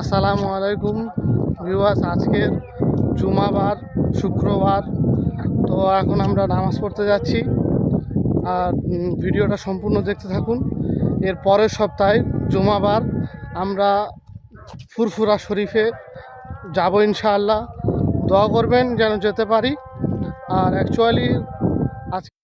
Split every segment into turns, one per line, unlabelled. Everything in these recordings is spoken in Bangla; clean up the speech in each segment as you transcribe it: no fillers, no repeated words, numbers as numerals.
আসসালামু আলাইকুম ভিউয়ার্স। আজকের জুমাবার শুক্রবার, তো এখন আমরা নামাজ পড়তে যাচ্ছি। আর ভিডিওটা সম্পূর্ণ দেখতে থাকুন। এর পরের সপ্তাহে জুমাবার আমরা ফুরফুরা শরীফে যাব ইনশাআল্লাহ। দোয়া করবেন যেন যেতে পারি। আর অ্যাকচুয়ালি আজকে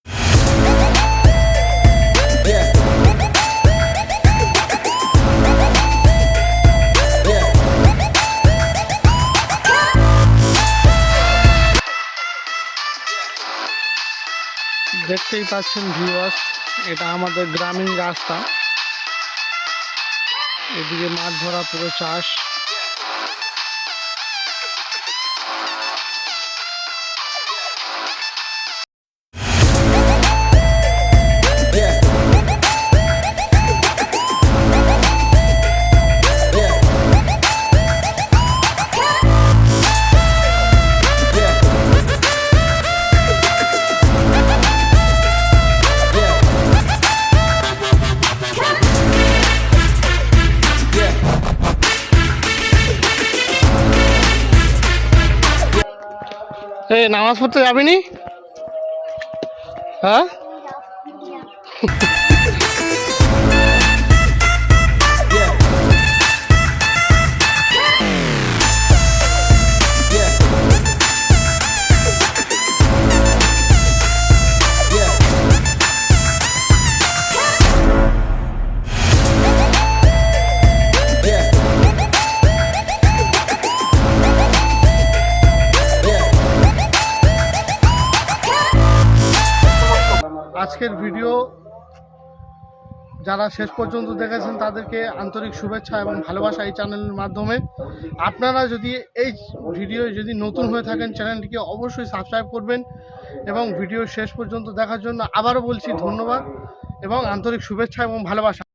দেখতেই পাচ্ছেন ভিউয়ার্স, এটা আমাদের গ্রামীণ রাস্তা। এদিকে মাছ ধরা, পুরো চাষ। এই নামাজ পড়তে যাবি নি? হ্যাঁ, আজকের ভিডিও যারা শেষ পর্যন্ত দেখেছেন তাদেরকে আন্তরিক শুভেচ্ছা এবং ভালোবাসা এই চ্যানেলের মাধ্যমে। আপনারা যদি এই ভিডিও যদি নতুন হয়ে থাকেন, চ্যানেলটিকে অবশ্যই সাবস্ক্রাইব করবেন এবং ভিডিও শেষ পর্যন্ত দেখার জন্য আবারও বলছি ধন্যবাদ এবং আন্তরিক শুভেচ্ছা এবং ভালোবাসা।